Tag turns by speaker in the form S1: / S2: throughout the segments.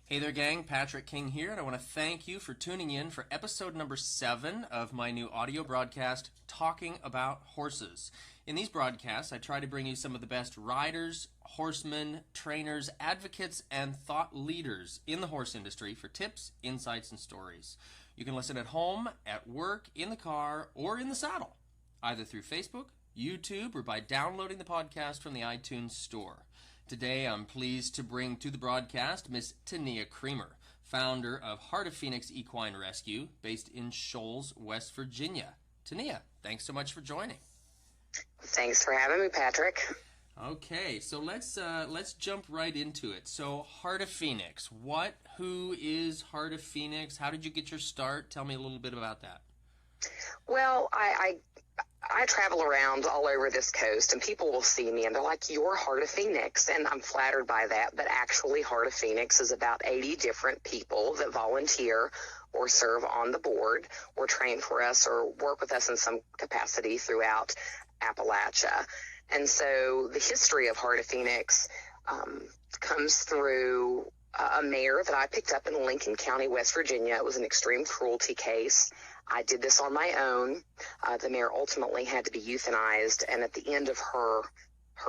S1: Hey there, gang. Patrick King here, and I want to thank you for tuning in for episode number 7 of my new audio broadcast, Talking About Horses. In these broadcasts, I try to bring you some of the best riders, horsemen, trainers, advocates, and thought leaders in the horse industry for tips, insights, and stories. You can listen at home, at work, in the car, or in the saddle, either through Facebook, YouTube, or by downloading the podcast from the iTunes Store. Today, I'm pleased to bring to the broadcast Miss Tinia Creamer, founder of Heart of Phoenix Equine Rescue, based in Shoals, West Virginia. Tinia, thanks so much for joining.
S2: Thanks for having me, Patrick.
S1: Okay, so let's jump right into it. So, Heart of Phoenix, who is Heart of Phoenix? How did you get your start? Tell me a little bit about that.
S2: Well, I travel around all over this coast, and people will see me, and they're like, "You're Heart of Phoenix," and I'm flattered by that, but actually Heart of Phoenix is about 80 different people that volunteer or serve on the board or train for us or work with us in some capacity throughout Appalachia. And so the history of Heart of Phoenix comes through a mare that I picked up in Lincoln County, West Virginia. It was an extreme cruelty case. I did this on my own. The mare ultimately had to be euthanized, and at the end of her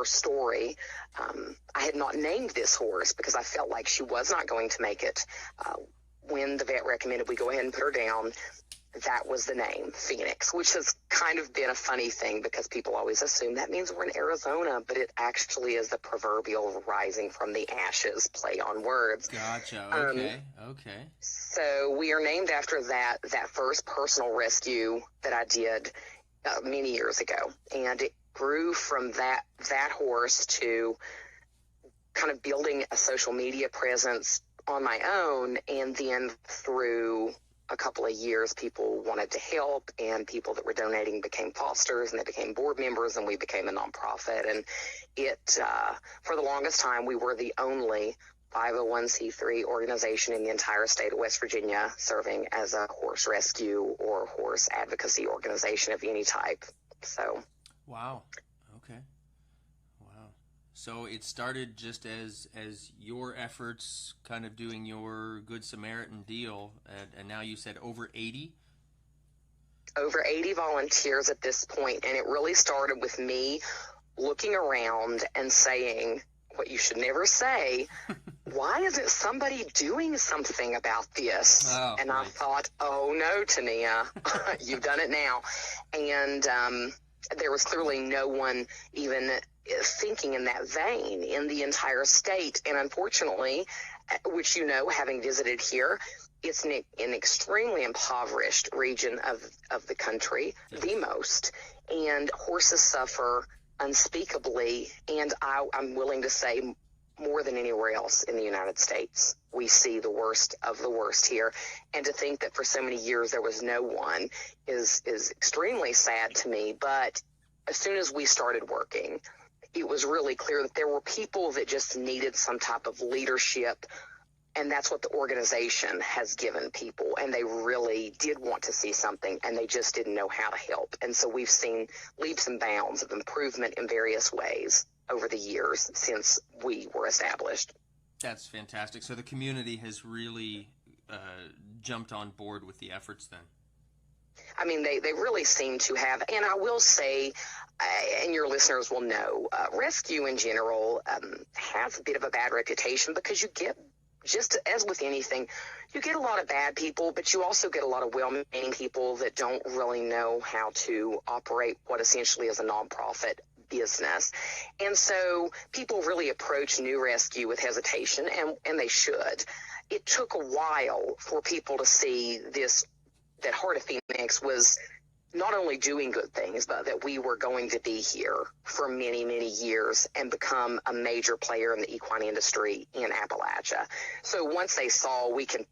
S2: story, I had not named this horse because I felt like she was not going to make it. When the vet recommended we go ahead and put her down, that was the name, Phoenix, which has kind of been a funny thing because people always assume that means we're in Arizona, but it actually is the proverbial rising from the ashes play on words.
S1: Gotcha. Okay. Okay.
S2: So we are named after that first personal rescue that I did many years ago. And it grew from that horse to kind of building a social media presence on my own, and then through a couple of years, people wanted to help, and people that were donating became fosters, and they became board members, and we became a nonprofit. And it, for the longest time, we were the only 501c3 organization in the entire state of West Virginia serving as a horse rescue or horse advocacy organization of any type. So.
S1: Wow. Okay. Wow. So it started just as your efforts kind of doing your Good Samaritan deal, and now you said over 80?
S2: Over 80 volunteers at this point, and it really started with me looking around and saying what you should never say, why isn't somebody doing something about this? And right. I thought, oh no, Tinia, you've done it now. And there was clearly no one even thinking in that vein in the entire state. And unfortunately, which you know, having visited here, it's an extremely impoverished region of the country, the most. And horses suffer unspeakably, and I'm willing to say more than anywhere else in the United States. We see the worst of the worst here. And to think that for so many years there was no one is extremely sad to me. But as soon as we started working, it was really clear that there were people that just needed some type of leadership, and that's what the organization has given people, and they really did want to see something, and they just didn't know how to help. And so we've seen leaps and bounds of improvement in various ways over the years since we were established.
S1: That's fantastic. So the community has really jumped on board with the efforts then.
S2: I mean, they really seem to have, and I will say, and your listeners will know, rescue in general has a bit of a bad reputation because you get, just as with anything, you get a lot of bad people, but you also get a lot of well-meaning people that don't really know how to operate what essentially is a nonprofit business. And so people really approach new rescue with hesitation, and they should. It took a while for people to see this, that Heart of Phoenix was not only doing good things, but that we were going to be here for many, many years and become a major player in the equine industry in Appalachia. So once they saw we can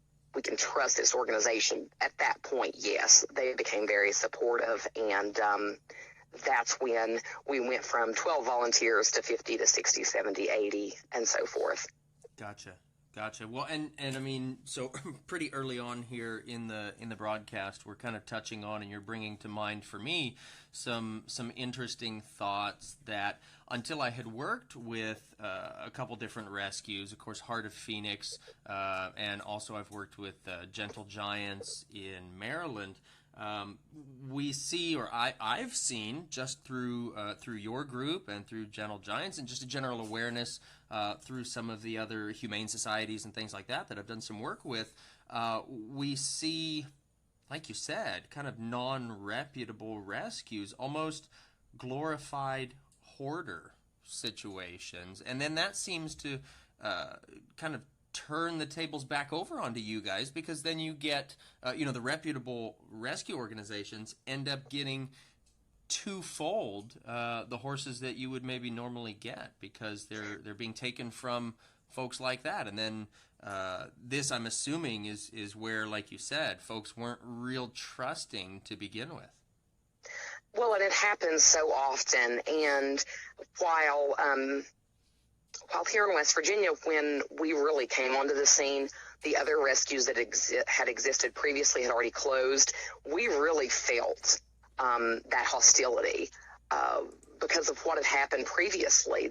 S2: trust this organization, at that point, yes, they became very supportive, and that's when we went from 12 volunteers to 50 to 60, 70, 80, and so forth.
S1: Gotcha. Gotcha. Well, and I mean, so pretty early on here in the broadcast, we're kind of touching on, and you're bringing to mind for me some interesting thoughts that until I had worked with a couple different rescues, of course, Heart of Phoenix, and also I've worked with Gentle Giants in Maryland. We see, or I've seen, just through your group and through Gentle Giants, and just a general awareness through some of the other humane societies and things like that I've done some work with, we see, like you said, kind of non-reputable rescues, almost glorified hoarder situations, and then that seems to kind of turn the tables back over onto you guys, because then you get, the reputable rescue organizations end up getting twofold the horses that you would maybe normally get, because they're being taken from folks like that. And then this, I'm assuming, is where, like you said, folks weren't real trusting to begin with.
S2: Well, and it happens so often. And while here in West Virginia, when we really came onto the scene, the other rescues that had existed previously had already closed. We really felt that hostility because of what had happened previously.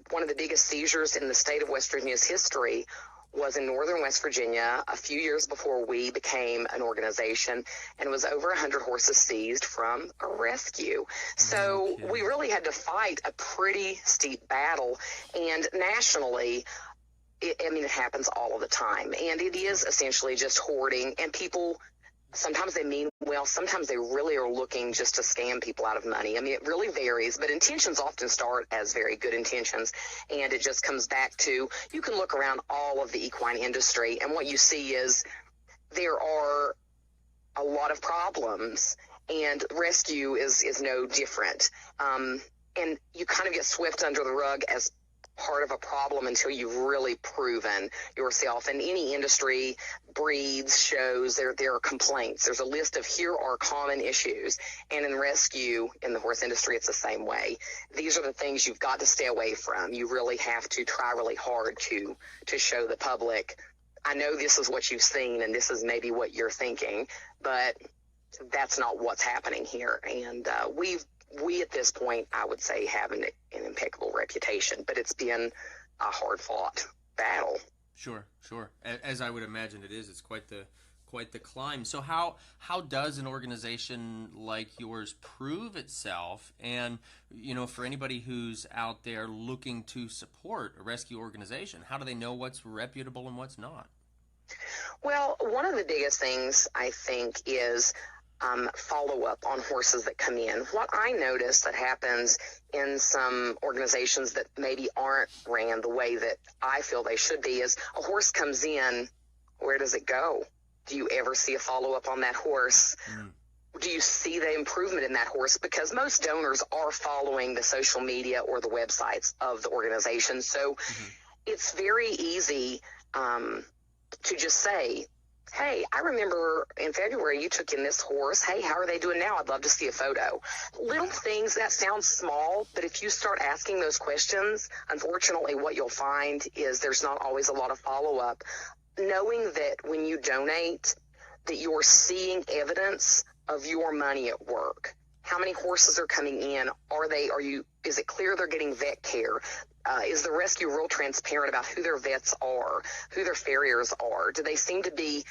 S2: One of the biggest seizures in the state of West Virginia's history was in northern West Virginia a few years before we became an organization, and it was over 100 horses seized from a rescue. So we really had to fight a pretty steep battle, and nationally, it happens all of the time, and it is essentially just hoarding, and people, sometimes they mean well, sometimes they really are looking just to scam people out of money. I mean, it really varies, but intentions often start as very good intentions, and it just comes back to, you can look around all of the equine industry, and what you see is there are a lot of problems, and rescue is no different. And you kind of get swept under the rug as part of a problem until you've really proven yourself. In any industry, breeds, shows, there are complaints. There's a list of here are common issues. And in rescue, in the horse industry, it's the same way. These are the things you've got to stay away from. You really have to try really hard to show the public, I know this is what you've seen and this is maybe what you're thinking, but that's not what's happening here. And we at this point, I would say, have an impeccable reputation, but it's been a hard-fought battle.
S1: Sure. As I would imagine it is. It's quite the climb. So how does an organization like yours prove itself? And, for anybody who's out there looking to support a rescue organization, how do they know what's reputable and what's not?
S2: Well, one of the biggest things, I think, is follow-up on horses that come in. What I notice that happens in some organizations that maybe aren't ran the way that I feel they should be is a horse comes in, where does it go? Do you ever see a follow-up on that horse? Do you see the improvement in that horse? Because most donors are following the social media or the websites of the organization. So it's very easy to just say, hey, I remember in February you took in this horse. Hey, how are they doing now? I'd love to see a photo. Little things that sound small, but if you start asking those questions, unfortunately what you'll find is there's not always a lot of follow-up. Knowing that when you donate, that you're seeing evidence of your money at work. How many horses are coming in? Is it clear they're getting vet care? Is the rescue real transparent about who their vets are, who their farriers are? Do they seem to be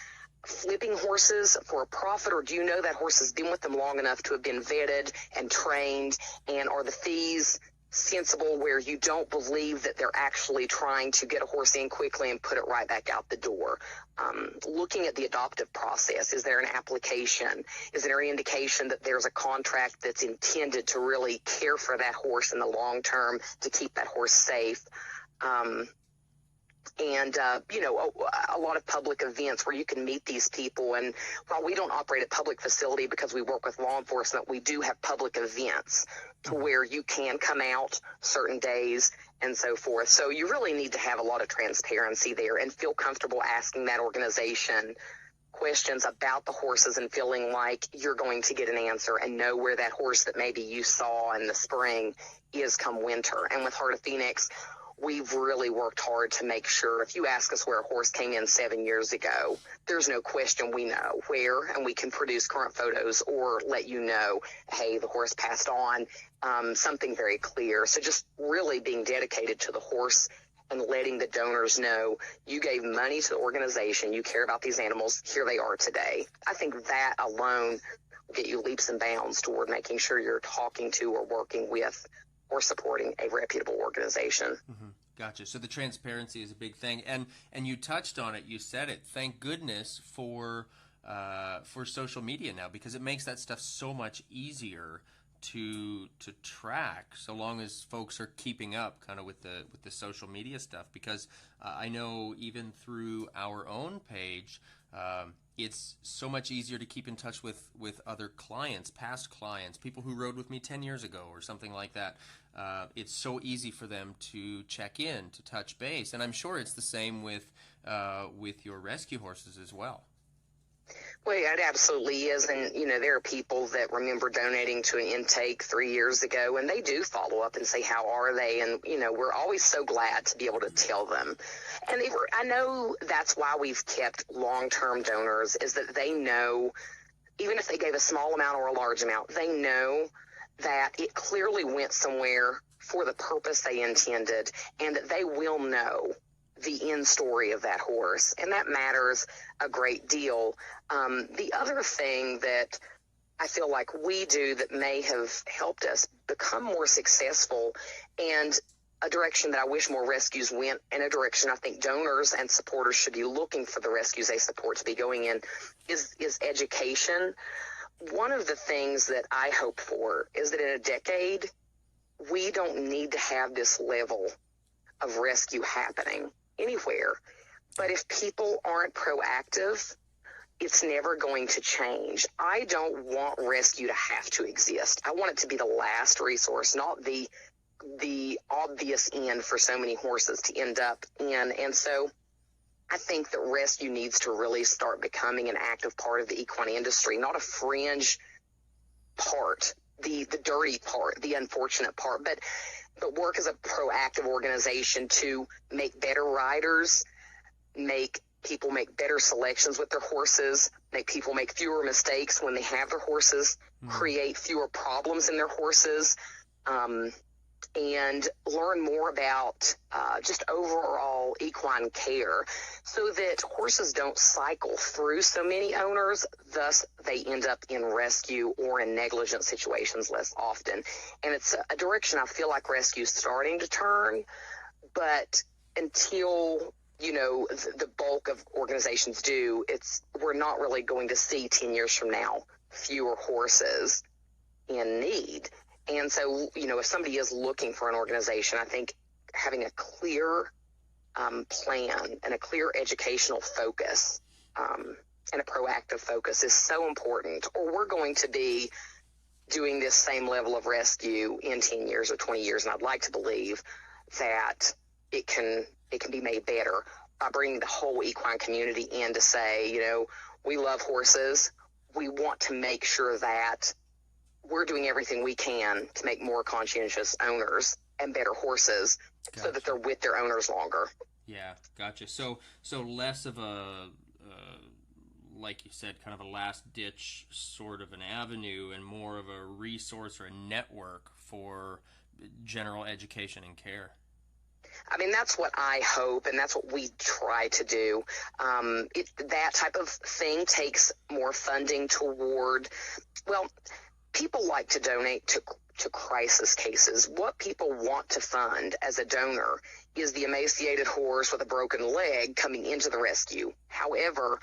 S2: flipping horses for a profit, or do you know that horse has been with them long enough to have been vetted and trained? And are the fees sensible where you don't believe that they're actually trying to get a horse in quickly and put it right back out the door? Looking at the adoptive process, is there an application? Is there any indication that there's a contract that's intended to really care for that horse in the long term to keep that horse safe? A lot of public events where you can meet these people. And while we don't operate a public facility because we work with law enforcement, we do have public events to where you can come out certain days and so forth. So you really need to have a lot of transparency there and feel comfortable asking that organization questions about the horses and feeling like you're going to get an answer and know where that horse that maybe you saw in the spring is come winter. And with Heart of Phoenix, we've really worked hard to make sure if you ask us where a horse came in 7 years ago, there's no question we know where, and we can produce current photos or let you know, hey, the horse passed on, something very clear. So just really being dedicated to the horse and letting the donors know you gave money to the organization, you care about these animals, here they are today. I think that alone will get you leaps and bounds toward making sure you're talking to or working with or supporting a reputable organization.
S1: Mm-hmm. Gotcha. So the transparency is a big thing, and you touched on it. You said it. Thank goodness for social media now, because it makes that stuff so much easier to track, so long as folks are keeping up kind of with the social media stuff. Because I know even through our own page, it's so much easier to keep in touch with other clients, past clients, people who rode with me 10 years ago or something like that. It's so easy for them to check in, to touch base. And I'm sure it's the same with your rescue horses as well.
S2: Well, yeah, it absolutely is. And, there are people that remember donating to an intake 3 years ago, and they do follow up and say, how are they? And, we're always so glad to be able to tell them. And I know that's why we've kept long-term donors, is that they know, even if they gave a small amount or a large amount, they know that it clearly went somewhere for the purpose they intended, and that they will know the end story of that horse, and that matters a great deal. The other thing that I feel like we do that may have helped us become more successful, and a direction that I wish more rescues went, and a direction I think donors and supporters should be looking for the rescues they support to be going in, is education. One of the things that I hope for is that in a decade, we don't need to have this level of rescue happening anywhere. But if people aren't proactive, it's never going to change. I don't want rescue to have to exist. I want it to be the last resource, not the obvious end for so many horses to end up in. And so I think that rescue needs to really start becoming an active part of the equine industry, not a fringe part, the dirty part, the unfortunate part, but work as a proactive organization to make better riders, make people make better selections with their horses, make people make fewer mistakes when they have their horses, create fewer problems in their horses, and learn more about just overall equine care, so that horses don't cycle through so many owners, thus they end up in rescue or in negligent situations less often. And it's a direction I feel like rescue's starting to turn, but until the bulk of organizations do, we're not really going to see 10 years from now fewer horses in need. And so, if somebody is looking for an organization, I think having a clear plan and a clear educational focus and a proactive focus is so important, or we're going to be doing this same level of rescue in 10 years or 20 years. And I'd like to believe that it can be made better by bringing the whole equine community in to say, we love horses. We want to make sure that we're doing everything we can to make more conscientious owners and better horses. Gotcha. So that they're with their owners longer.
S1: Yeah, gotcha. So less of a, like you said, kind of a last-ditch sort of an avenue, and more of a resource or a network for general education and care.
S2: I mean, that's what I hope, and that's what we try to do. That type of thing takes more funding toward, people like to donate to crisis cases. What people want to fund as a donor is the emaciated horse with a broken leg coming into the rescue. However,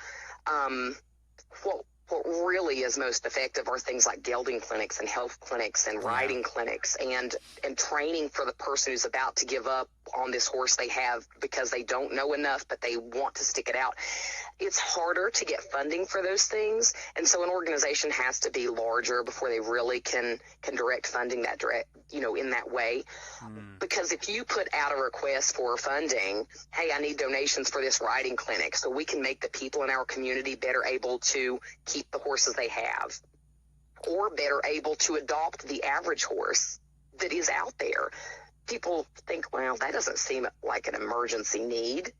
S2: what really is most effective are things like gelding clinics and health clinics and riding clinics and training for the person who's about to give up on this horse they have because they don't know enough, but they want to stick it out. It's harder to get funding for those things, and so an organization has to be larger before they really can direct funding in that way. Because if you put out a request for funding, hey, I need donations for this riding clinic so we can make the people in our community better able to keep the horses they have, or better able to adopt the average horse that is out there, people think, well, that doesn't seem like an emergency need.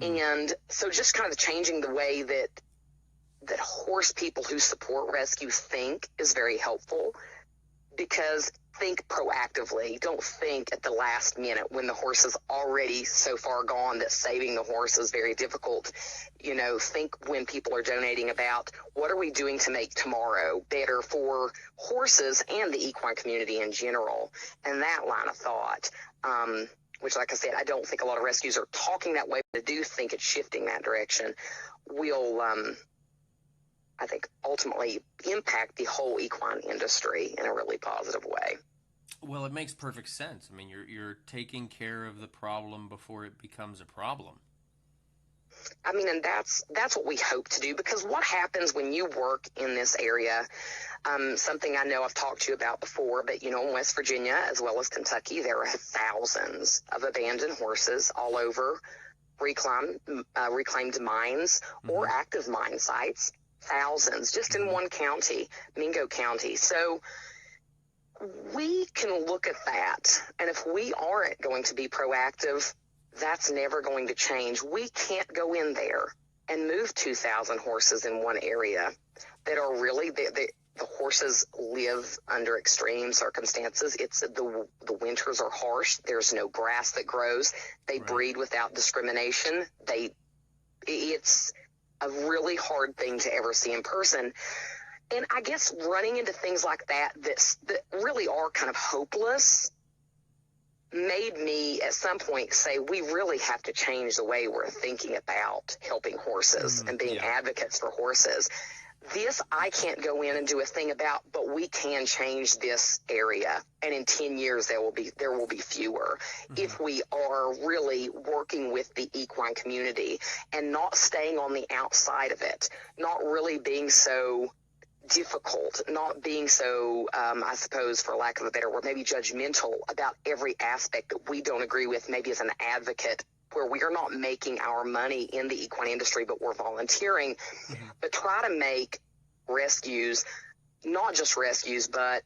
S2: And so just kind of changing the way that horse people who support rescue think is very helpful, because think proactively. Don't think at the last minute when the horse is already so far gone that saving the horse is very difficult. You know, think when people are donating about what are we doing to make tomorrow better for horses and the equine community in general. And that line of thought, which, like I said, I don't think a lot of rescues are talking that way, but I do think it's shifting that direction, will, I think, ultimately impact the whole equine industry in a really positive way.
S1: Well, it makes perfect sense. I mean, you're taking care of the problem before it becomes a problem.
S2: I mean, and that's what we hope to do, because what happens when you work in this area, something I know I've talked to you about before, but, you know, in West Virginia as well as Kentucky, there are thousands of abandoned horses all over reclaimed mines or active mine sites, thousands just in one county, Mingo County. So we can look at that, and if we aren't going to be proactive, that's never going to change. We can't go in there and move 2,000 horses in one area that are really, the horses live under extreme circumstances. The winters are harsh. There's no grass that grows. They breed without discrimination. It's a really hard thing to ever see in person. And I guess running into things like that really are kind of hopeless made me at some point say we really have to change the way we're thinking about helping horses and being advocates for horses. This I can't go in and do a thing about, but we can change this area, and in 10 years there will be fewer if we are really working with the equine community and not staying on the outside of it, not really being so difficult, not being so, I suppose, for lack of a better word, maybe judgmental about every aspect that we don't agree with, maybe as an advocate, where we are not making our money in the equine industry, but we're volunteering, but try to make rescues, not just rescues, but,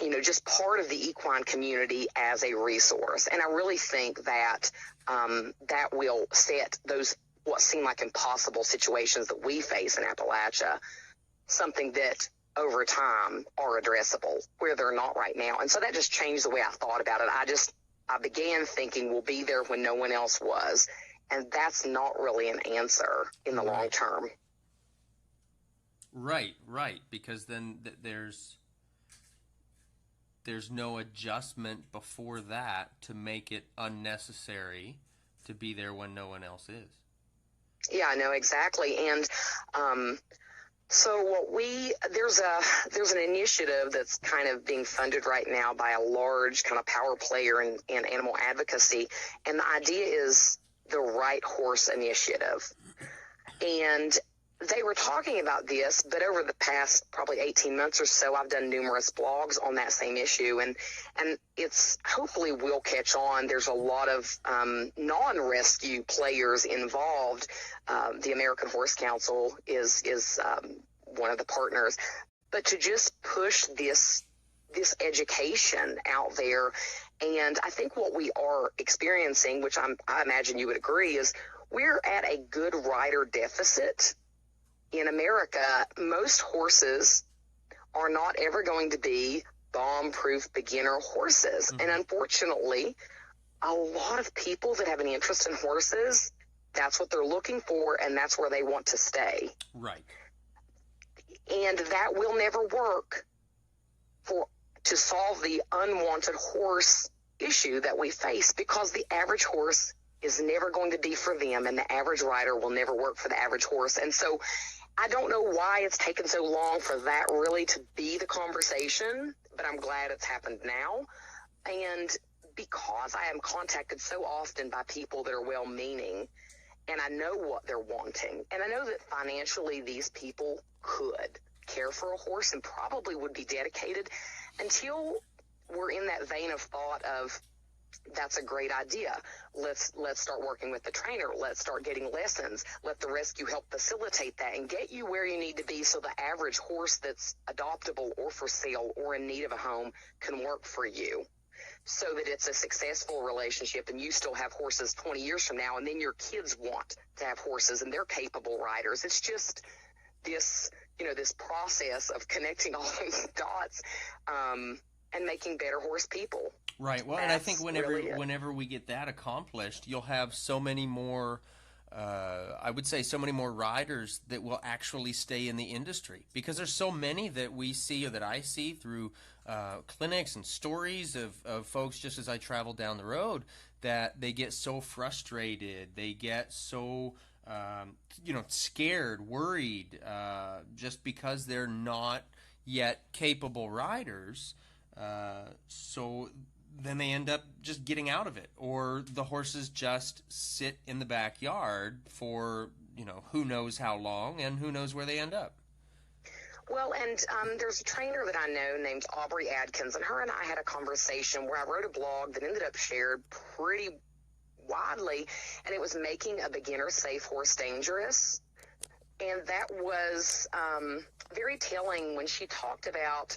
S2: you know, just part of the equine community as a resource. And I really think that that will set those, what seem like impossible situations that we face in Appalachia, something that over time are addressable where they're not right now. And so that just changed the way I thought about it. I began thinking we'll be there when no one else was. And that's not really an answer in the long term.
S1: Right. Because then there's no adjustment before that to make it unnecessary to be there when no one else is.
S2: Yeah, I know exactly. And, so there's an initiative that's kind of being funded right now by a large kind of power player in animal advocacy, and the idea is the Right Horse Initiative. And they were talking about this, but over the past probably 18 months or so, I've done numerous blogs on that same issue, and it's hopefully will catch on. There's a lot of non-rescue players involved. The American Horse Council is one of the partners, but to just push this education out there. And I think what we are experiencing, which I imagine you would agree, is we're at a good rider deficit in America. Most horses are not ever going to be bomb-proof beginner horses. And unfortunately, a lot of people that have an interest in horses, that's what they're looking for, and that's where they want to stay.
S1: Right.
S2: And that will never work to solve the unwanted horse issue that we face, because the average horse is never going to be for them, and the average rider will never work for the average horse. And so I don't know why it's taken so long for that really to be the conversation, but I'm glad it's happened now. And because I am contacted so often by people that are well-meaning, and I know what they're wanting, and I know that financially these people could care for a horse and probably would be dedicated, until we're in that vein of thought of, that's a great idea. Let's start working with the trainer. Let's start getting lessons. Let the rescue help facilitate that and get you where you need to be, so the average horse that's adoptable or for sale or in need of a home can work for you. so that it's a successful relationship and you still have horses 20 years from now, and then your kids want to have horses and they're capable riders. It's just this, this process of connecting all those dots and making better horse people.
S1: Right. Well, and I think whenever we get that accomplished, you'll have so many more, I would say so many more riders that will actually stay in the industry, because there's so many that we see, or that I see through clinics and stories of folks just as I travel down the road, that they get so frustrated, they get so scared, worried, just because they're not yet capable riders. So then they end up just getting out of it, or the horses just sit in the backyard for, who knows how long, and who knows where they end up.
S2: Well, and there's a trainer that I know named Aubrey Adkins, and her and I had a conversation where I wrote a blog that ended up shared pretty widely, and it was making a beginner safe horse dangerous. And that was very telling when she talked about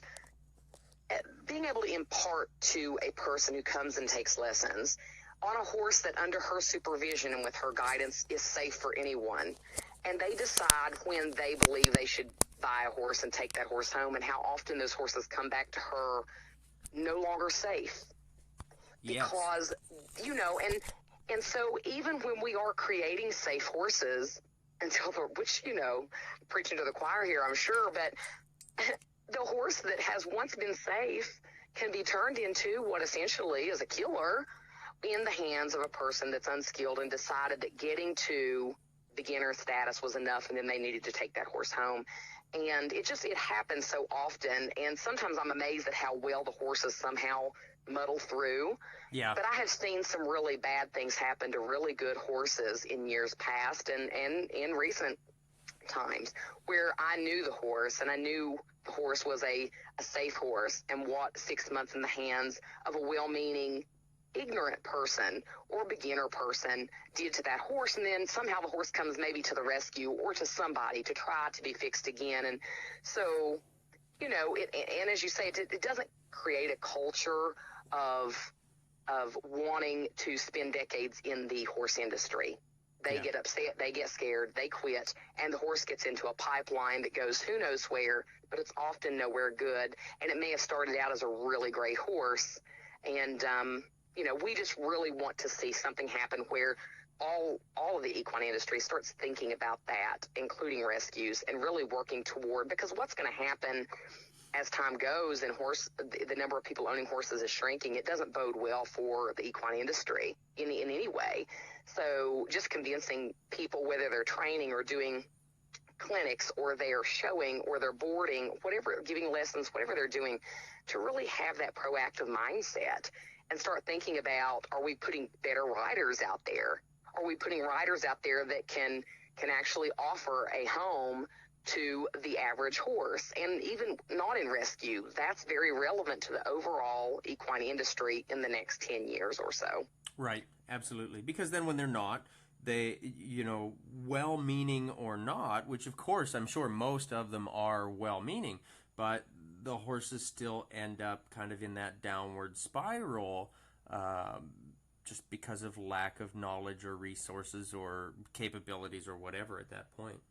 S2: being able to impart to a person who comes and takes lessons on a horse that under her supervision and with her guidance is safe for anyone. And they decide when they believe they should buy a horse and take that horse home, and how often those horses come back to her no longer safe.
S1: Yes.
S2: Because, and so even when we are creating safe horses, which, preaching to the choir here, I'm sure, but the horse that has once been safe can be turned into what essentially is a killer in the hands of a person that's unskilled and decided that getting to beginner status was enough, and then they needed to take that horse home. And it happens so often, and sometimes I'm amazed at how well the horses somehow muddle through.
S1: Yeah.
S2: But I have seen some really bad things happen to really good horses in years past and in recent times, where I knew the horse, and I knew the horse was a safe horse, and what 6 months in the hands of a well-meaning, ignorant person or beginner person did to that horse. And then somehow the horse comes maybe to the rescue or to somebody to try to be fixed again. And so, and as you say, it doesn't create a culture of wanting to spend decades in the horse industry. They get upset, they get scared, they quit, and the horse gets into a pipeline that goes who knows where, but it's often nowhere good. And it may have started out as a really great horse. And, we just really want to see something happen where all of the equine industry starts thinking about that, including rescues, and really working toward, because what's going to happen as time goes and the number of people owning horses is shrinking, it doesn't bode well for the equine industry in any way. So just convincing people, whether they're training or doing clinics or they're showing or they're boarding, whatever, giving lessons, whatever they're doing, to really have that proactive mindset and start thinking about, are we putting better riders out there? Are we putting riders out there that can actually offer a home to the average horse? And even not in rescue, that's very relevant to the overall equine industry in the next 10 years or so.
S1: Right, absolutely. Because then when they're not, they, well-meaning or not, which of course I'm sure most of them are well-meaning, but the horses still end up kind of in that downward spiral, just because of lack of knowledge or resources or capabilities or whatever at that point.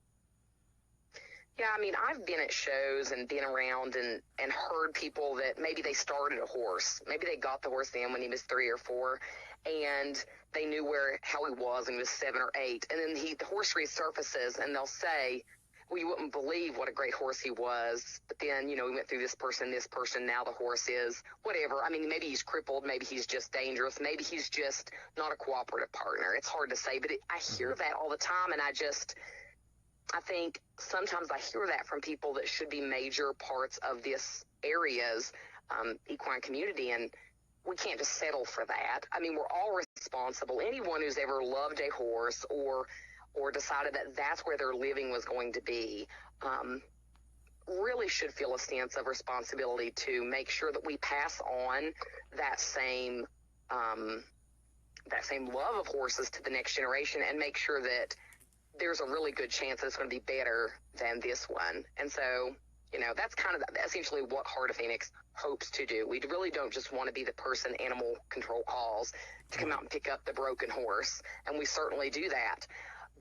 S2: Yeah, I mean, I've been at shows and been around and heard people that maybe they started a horse. Maybe they got the horse in when he was 3 or 4, and they knew how he was when he was 7 or 8. And then the horse resurfaces, and they'll say, well, you wouldn't believe what a great horse he was. But then, we went through this person, now the horse is whatever. I mean, maybe he's crippled. Maybe he's just dangerous. Maybe he's just not a cooperative partner. It's hard to say, but I hear that all the time. And I think sometimes I hear that from people that should be major parts of this area's equine community. And we can't just settle for that. I mean, we're all responsible. Anyone who's ever loved a horse or decided that that's where their living was going to be, really should feel a sense of responsibility to make sure that we pass on that same love of horses to the next generation, and make sure that there's a really good chance that it's going to be better than this one. And so, that's kind of essentially what Heart of Phoenix hopes to do. We really don't just want to be the person animal control calls to come out and pick up the broken horse, and we certainly do that.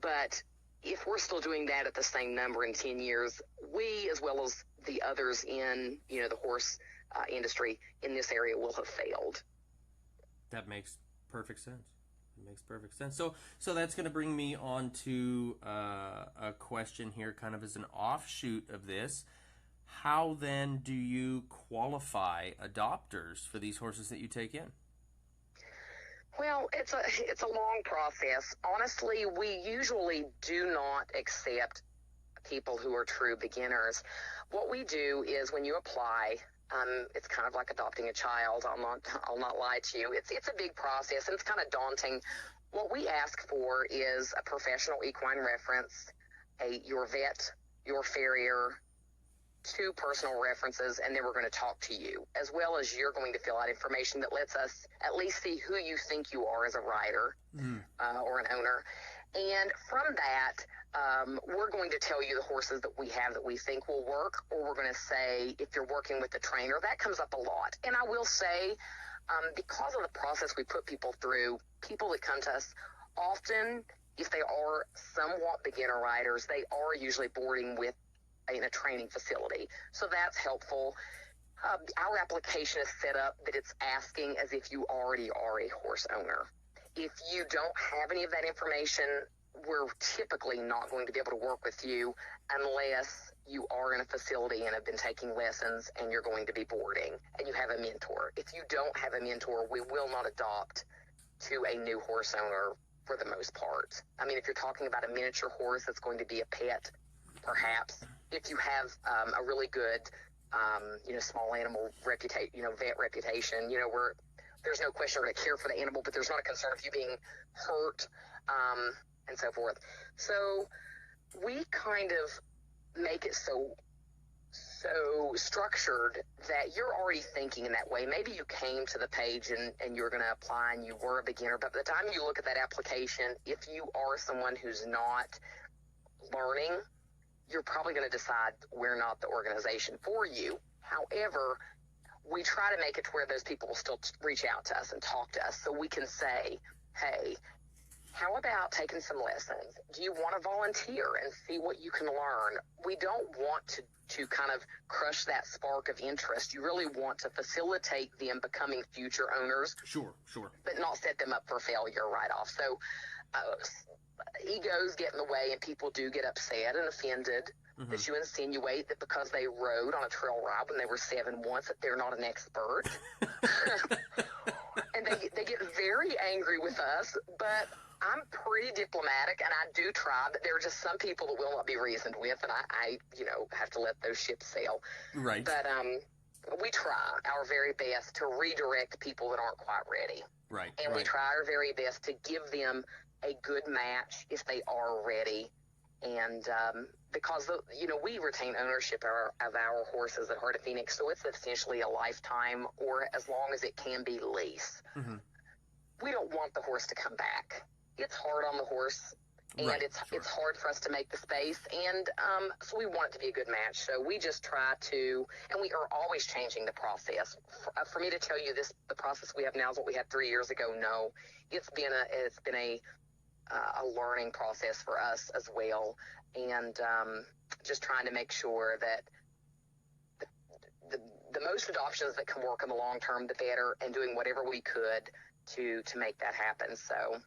S2: But if we're still doing that at the same number in 10 years, we, as well as the others in, the horse industry in this area, will have failed.
S1: That makes perfect sense. It makes perfect sense. So that's going to bring me on to a question here, kind of as an offshoot of this. How then do you qualify adopters for these horses that you take in?
S2: Well, it's a long process. Honestly, we usually do not accept people who are true beginners. What we do is when you apply, it's kind of like adopting a child. I'll not lie to you. It's a big process, and it's kind of daunting. What we ask for is a professional equine reference, your vet, your farrier, 2 personal references, and then we're going to talk to you, as well as you're going to fill out information that lets us at least see who you think you are as a rider or an owner. And from that, we're going to tell you the horses that we have that we think will work, or we're going to say if you're working with a trainer. That comes up a lot. And I will say, because of the process we put people through, people that come to us often, if they are somewhat beginner riders, they are usually boarding with in a training facility. So that's helpful. Our application is set up that it's asking as if you already are a horse owner. If you don't have any of that information, we're typically not going to be able to work with you unless you are in a facility and have been taking lessons and you're going to be boarding and you have a mentor. If you don't have a mentor, we will not adopt to a new horse owner for the most part. I mean, if you're talking about a miniature horse that's going to be a pet, perhaps. If you have a really good, small animal reputation, vet reputation, where there's no question we're going to care for the animal, but there's not a concern of you being hurt, and so forth. So we kind of make it so structured that you're already thinking in that way. Maybe you came to the page and you're going to apply and you were a beginner, but by the time you look at that application, if you are someone who's not learning, you're probably going to decide we're not the organization for you. However, we try to make it to where those people will still reach out to us and talk to us so we can say, hey, how about taking some lessons? Do you want to volunteer and see what you can learn? We don't want to kind of crush that spark of interest. You really want to facilitate them becoming future owners.
S1: Sure.
S2: But not set them up for failure right off. So egos get in the way, and people do get upset and offended that you insinuate that because they rode on a trail ride when they were 7 once that they're not an expert. And they get very angry with us, but I'm pretty diplomatic, and I do try, but there are just some people that will not be reasoned with, and I have to let those ships sail.
S1: Right.
S2: But we try our very best to redirect people that aren't quite ready.
S1: Right.
S2: And we try our very best to give them a good match if they are ready. And because we retain ownership of our horses at Heart of Phoenix, so it's essentially a lifetime, or as long as it can be, lease. We don't want the horse to come back. It's hard on the horse, and it's hard for us to make the space, and so we want it to be a good match. So we just try to, and we are always changing the process. For me to tell you the process we have now is what we had 3 years ago. No, it's been a learning process for us as well, and just trying to make sure that the most adoptions that can work in the long term, the better, and doing whatever we could to make that happen. So.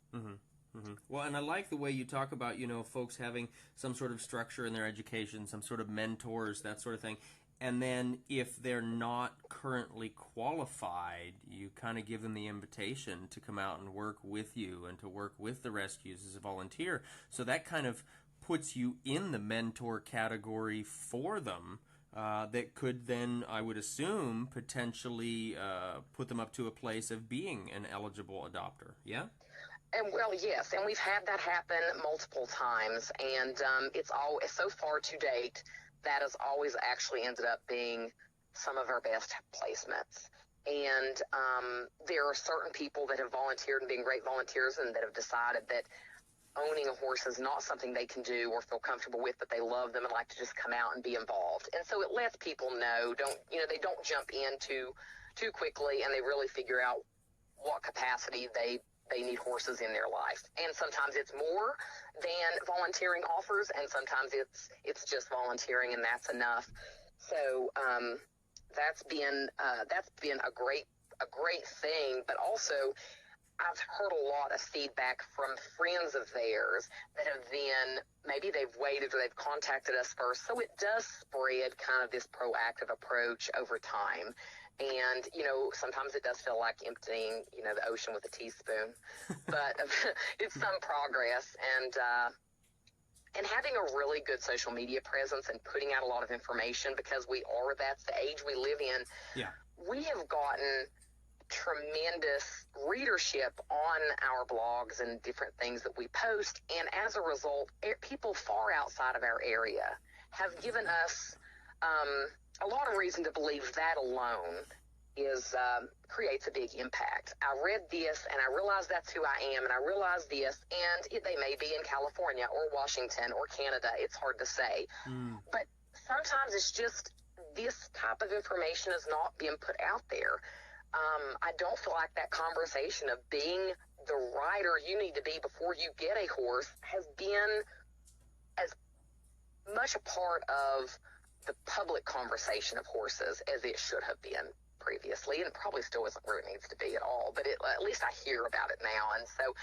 S1: Well, and I like the way you talk about, folks having some sort of structure in their education, some sort of mentors, that sort of thing. And then if they're not currently qualified, you kind of give them the invitation to come out and work with you and to work with the rescues as a volunteer. So that kind of puts you in the mentor category for them. That could then, I would assume, potentially put them up to a place of being an eligible adopter. Yeah?
S2: And well, yes, and we've had that happen multiple times, and it's so far to date, that has always actually ended up being some of our best placements. And there are certain people that have volunteered and been great volunteers and that have decided that owning a horse is not something they can do or feel comfortable with, but they love them and like to just come out and be involved. And so it lets people know, they don't jump in too quickly, and they really figure out what capacity they need horses in their life. And sometimes it's more than volunteering offers, and sometimes it's just volunteering, and that's enough. So that's been a great thing. But also, I've heard a lot of feedback from friends of theirs that have then, maybe they've waited or they've contacted us first. So it does spread kind of this proactive approach over time. And, sometimes it does feel like emptying, the ocean with a teaspoon, but it's some progress. And having a really good social media presence and putting out a lot of information, because that's the age we live in.
S1: Yeah.
S2: We have gotten tremendous readership on our blogs and different things that we post. And as a result, people far outside of our area have given us a lot of reason to believe that alone creates a big impact. I read this and I realized that's who I am, and I realized this, and they may be in California or Washington or Canada. It's hard to say. But sometimes it's just this type of information is not being put out there. I don't feel like that conversation of being the rider you need to be before you get a horse has been as much a part of the public conversation of horses as it should have been previously, and probably still isn't where it needs to be at all, but at least I hear about it now. And so,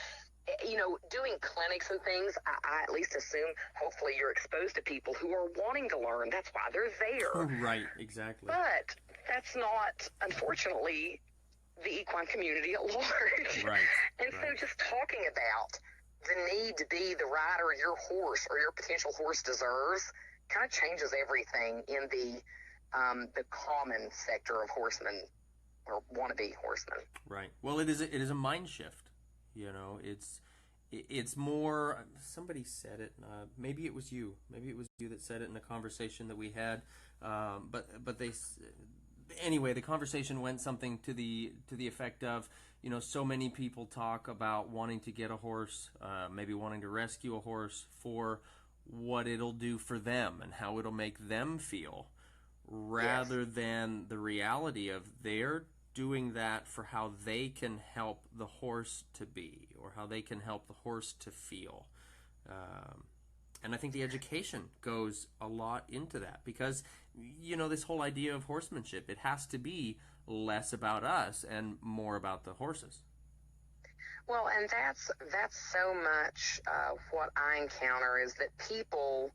S2: doing clinics and things, I at least assume, hopefully you're exposed to people who are wanting to learn. That's why they're there.
S1: Right, exactly.
S2: But that's not, unfortunately, the equine community at large.
S1: Right.
S2: And so just talking about the need to be the rider your horse or your potential horse deserves kind of changes everything in the common sector of horsemen or wannabe horsemen.
S1: Right. Well, it is a mind shift. It's more. Somebody said it. Maybe it was you. Maybe it was you that said it in a conversation that we had. But they. Anyway, the conversation went something to the effect of, so many people talk about wanting to get a horse, maybe wanting to rescue a horse for what it'll do for them and how it'll make them feel, rather than the reality of they're doing that for how they can help the horse to be, or how they can help the horse to feel. And I think the education goes a lot into that, because, this whole idea of horsemanship, it has to be less about us and more about the horses.
S2: Well, and that's so much what I encounter, is that people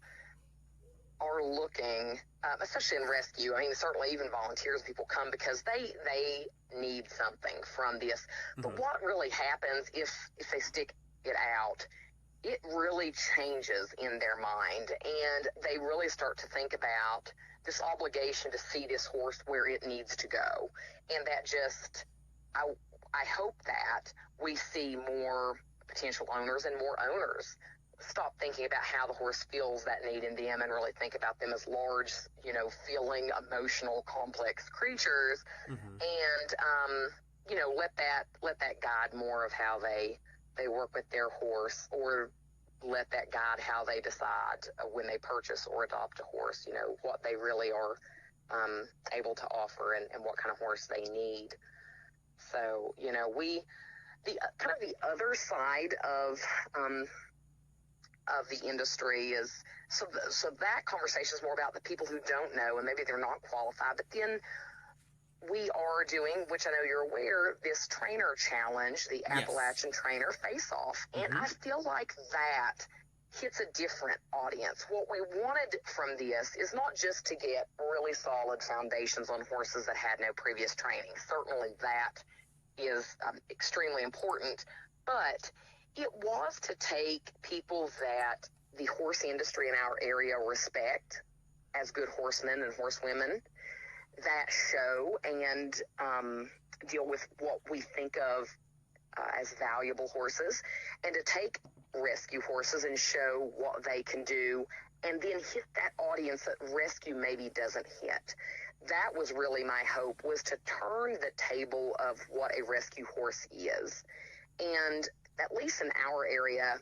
S2: are looking, especially in rescue. I mean, certainly even volunteers, people come because they need something from this. Mm-hmm. But what really happens if they stick it out, it really changes in their mind, and they really start to think about this obligation to see this horse where it needs to go. And that just, I hope that we see more potential owners and more owners stop thinking about how the horse feels that need in them, and really think about them as large, feeling, emotional, complex creatures. Mm-hmm. And, let that guide more of how they work with their horse, or let that guide how they decide when they purchase or adopt a horse, what they really are able to offer, and what kind of horse they need. So, the kind of the other side of the industry is, so that conversation is more about the people who don't know, and maybe they're not qualified. But then we are doing, which I know you're aware, this trainer challenge, the Appalachian Trainer Face-Off. And I feel like that hits a different audience. What we wanted from this is not just to get really solid foundations on horses that had no previous training. Certainly that is extremely important, but it was to take people that the horse industry in our area respect as good horsemen and horsewomen, that show and deal with what we think of as valuable horses, and to take rescue horses and show what they can do, and then hit that audience that rescue maybe doesn't hit. That was really my hope, was to turn the table of what a rescue horse is. And at least in our area,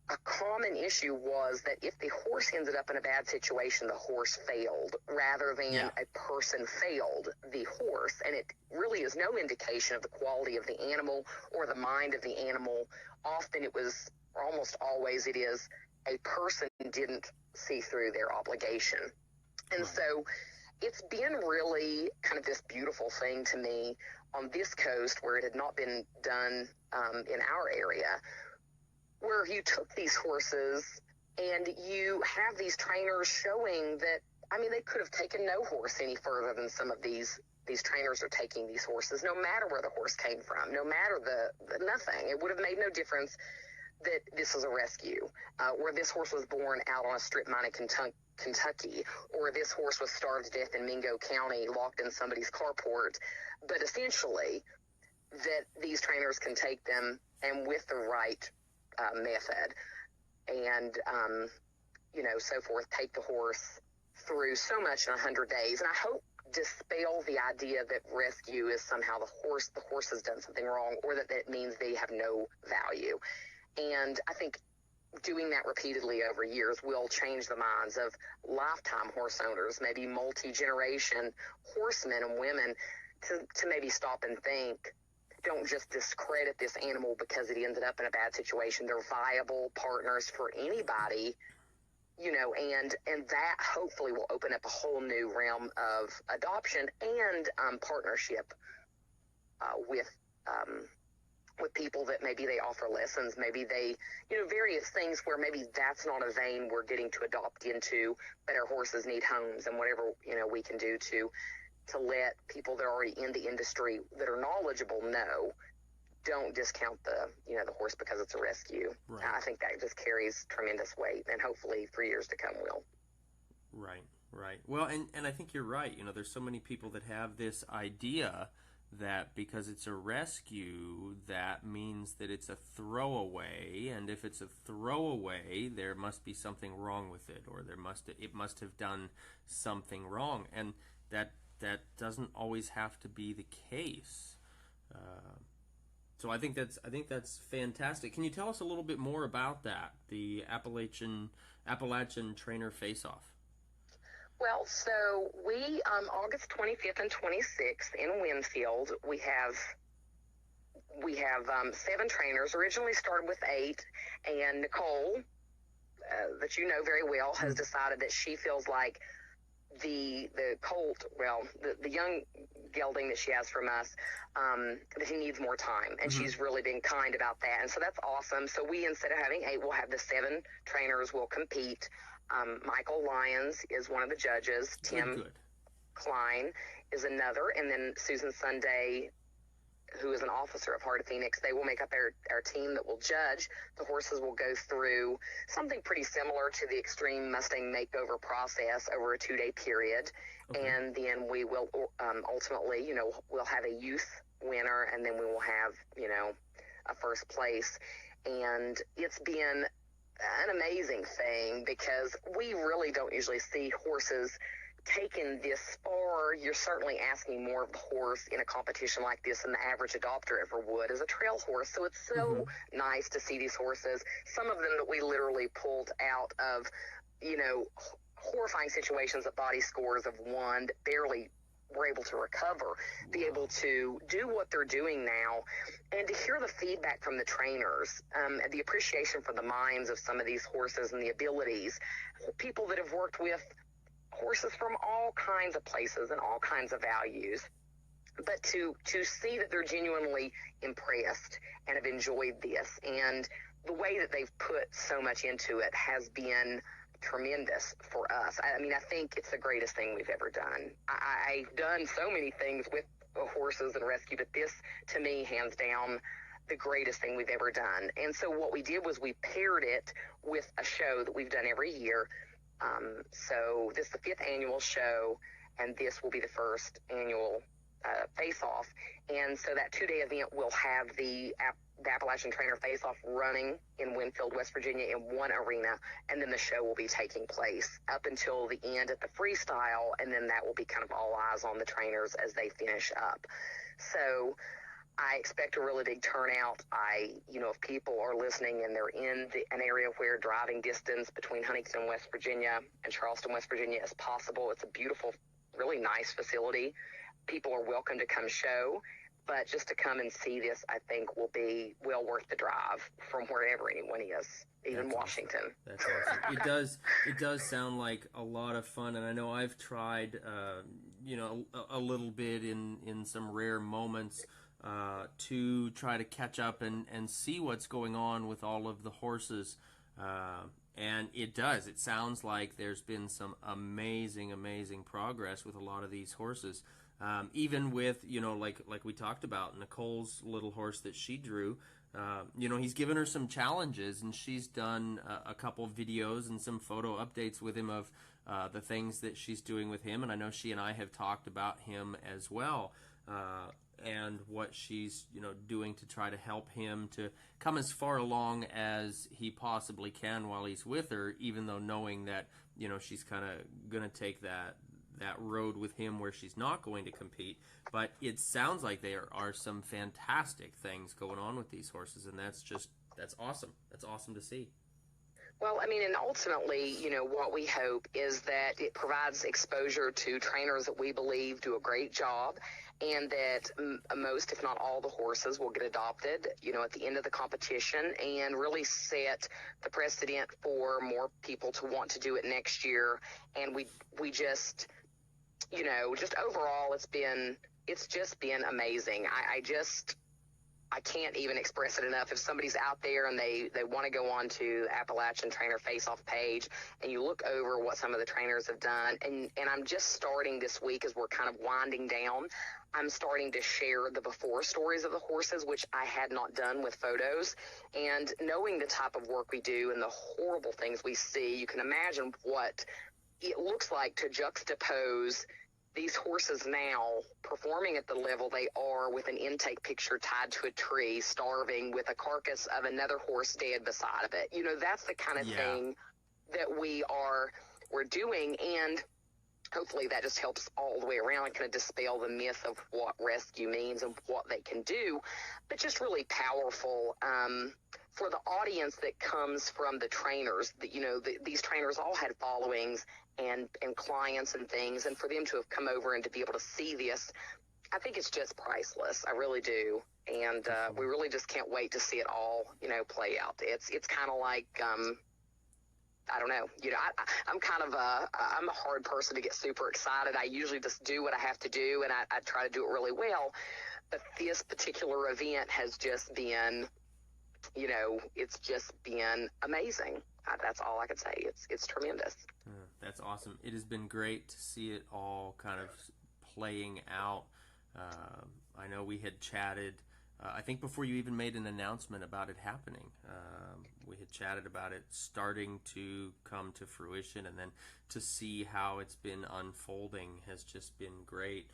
S2: a common issue was that if the horse ended up in a bad situation, the horse failed rather than a person failed the horse. And it really is no indication of the quality of the animal or the mind of the animal. Often it was, or almost always it is, a person didn't see through their obligation. And so it's been really kind of this beautiful thing to me on this coast where it had not been done in our area, where you took these horses and you have these trainers showing that, I mean, they could have taken no horse any further than some of these trainers are taking these horses, no matter where the horse came from, no matter the nothing. It would have made no difference that this was a rescue, where this horse was born out on a strip mine in Kentucky, or this horse was starved to death in Mingo County, locked in somebody's carport. But essentially, that these trainers can take them, and with the right method and so forth, take the horse through so much in 100 days. And I hope dispel the idea that rescue is somehow the horse has done something wrong, or that means they have no value. And I think doing that repeatedly over years will change the minds of lifetime horse owners, maybe multi-generation horsemen and women, to maybe stop and think, don't just discredit this animal because it ended up in a bad situation. They're viable partners for anybody, and that hopefully will open up a whole new realm of adoption and partnership with people that maybe they offer lessons, maybe they, various things where maybe that's not a vein we're getting to adopt into, but our horses need homes, and whatever, we can do to let people that are already in the industry that are knowledgeable know, don't discount the horse because it's a rescue.
S1: Right.
S2: I think that just carries tremendous weight, and hopefully for years to come will.
S1: Right. Well, and I think you're right. There's so many people that have this idea that because it's a rescue, that means that it's a throwaway, and if it's a throwaway, there must be something wrong with it, or it must have done something wrong, and that doesn't always have to be the case. So I think that's fantastic. Can you tell us a little bit more about that, the Appalachian Trainer Face-Off?
S2: Well, so we, August 25th and 26th in Winfield, we have 7 trainers. Originally started with 8, and Nicole, that you know very well, has decided that she feels like the colt, the young gelding that she has from us, that he needs more time, and she's really been kind about that, and so that's awesome. So we, instead of having 8, we'll have the 7 trainers will compete. Michael Lyons is one of the judges. Tim Klein is another, and then Susan Sunday, who is an officer of Heart of Phoenix. They will make up our team that will judge. The horses will go through something pretty similar to the Extreme Mustang Makeover process over a 2-day period. Okay. And then we will ultimately, we'll have a youth winner, and then we will have, a first place. And it's been an amazing thing because we really don't usually see horses taken this far. You're certainly asking more of the horse in a competition like this than the average adopter ever would as a trail horse. So it's so nice to see these horses, some of them that we literally pulled out of, horrifying situations at body scores of 1 that barely were able to recover, be able to do what they're doing now, and to hear the feedback from the trainers, and the appreciation for the minds of some of these horses and the abilities. People that have worked with horses from all kinds of places and all kinds of values, but to see that they're genuinely impressed and have enjoyed this, and the way that they've put so much into it has been tremendous for us. I mean, I think it's the greatest thing we've ever done. I've done so many things with horses and rescue, but this, to me, hands down, the greatest thing we've ever done. And so what we did was we paired it with a show that we've done every year. So this is the 5th annual show, and this will be the first annual face-off. And so that 2-day event will have the Appalachian Trainer Face-Off running in Winfield, West Virginia in one arena, and then the show will be taking place up until the end at the freestyle, and then that will be kind of all eyes on the trainers as they finish up. So I expect a really big turnout. If people are listening and they're in an area where driving distance between Huntington, West Virginia and Charleston, West Virginia is possible, it's a beautiful, really nice facility. People are welcome to come show, but just to come and see this, I think will be well worth the drive from wherever anyone is, even
S1: That's
S2: Washington.
S1: Awesome. That's awesome. It does sound like a lot of fun, and I know I've tried, a little bit in some rare moments to try to catch up and see what's going on with all of the horses. And it does. It sounds like there's been some amazing progress with a lot of these horses. Even with, like we talked about, Nicole's little horse that she drew, he's given her some challenges, and she's done a couple videos and some photo updates with him of the things that she's doing with him. And I know she and I have talked about him as well. And what she's doing to try to help him to come as far along as he possibly can while he's with her, even though knowing that she's kind of going to take that road with him where she's not going to compete. But it sounds like there are some fantastic things going on with these horses, and that's awesome. That's awesome to see.
S2: Well, I mean, and ultimately, what we hope is that it provides exposure to trainers that we believe do a great job, and that most, if not all, the horses will get adopted, at the end of the competition, and really set the precedent for more people to want to do it next year. And we just, just overall, it's just been amazing. I can't even express it enough. If somebody's out there and they want to go on to Appalachian Trainer Face-Off page and you look over what some of the trainers have done, and I'm just starting this week as we're kind of winding down, I'm starting to share the before stories of the horses, which I had not done with photos. And knowing the type of work we do and the horrible things we see, you can imagine what it looks like to juxtapose these horses now performing at the level they are with an intake picture tied to a tree, starving, with a carcass of another horse dead beside of it. That's the kind of thing that we're doing. And hopefully that just helps all the way around and kind of dispel the myth of what rescue means and what they can do, but just really powerful for the audience that comes from the trainers. These trainers all had followings and clients and things, and for them to have come over and to be able to see this, I think it's just priceless. I really do. And we really just can't wait to see it all, play out. It's kind of like, I don't know, I'm kind of I'm a hard person to get super excited. I usually just do what I have to do, and I try to do it really well. But this particular event has just been, it's just been amazing. That's all I can say. It's tremendous.
S1: That's awesome. It has been great to see it all kind of playing out. I know we had chatted, I think before you even made an announcement about it happening, we had chatted about it starting to come to fruition, and then to see how it's been unfolding has just been great.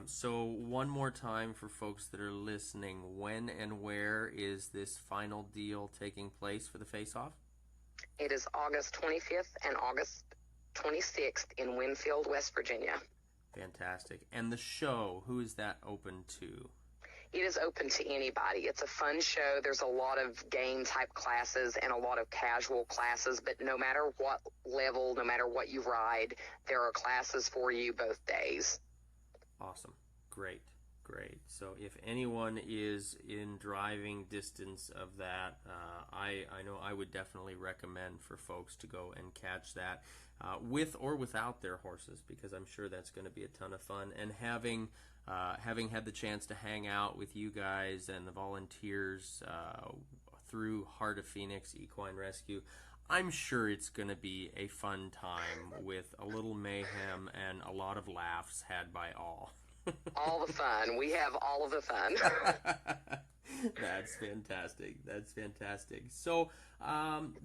S1: So one more time for folks that are listening, when and where is this final deal taking place for the face-off?
S2: It is August 25th and August 26th in Winfield, West Virginia.
S1: Fantastic. And the show, who is that open to?
S2: It is open to anybody. It's a fun show. There's a lot of game-type classes and a lot of casual classes, but no matter what level, no matter what you ride, there are classes for you both days.
S1: Awesome. Great. So if anyone is in driving distance of that, I know I would definitely recommend for folks to go and catch that with or without their horses, because I'm sure that's going to be a ton of fun. And having had the chance to hang out with you guys and the volunteers through Heart of Phoenix Equine Rescue, I'm sure it's going to be a fun time with a little mayhem and a lot of laughs had by all.
S2: All the fun. We have all of the fun.
S1: That's fantastic. So,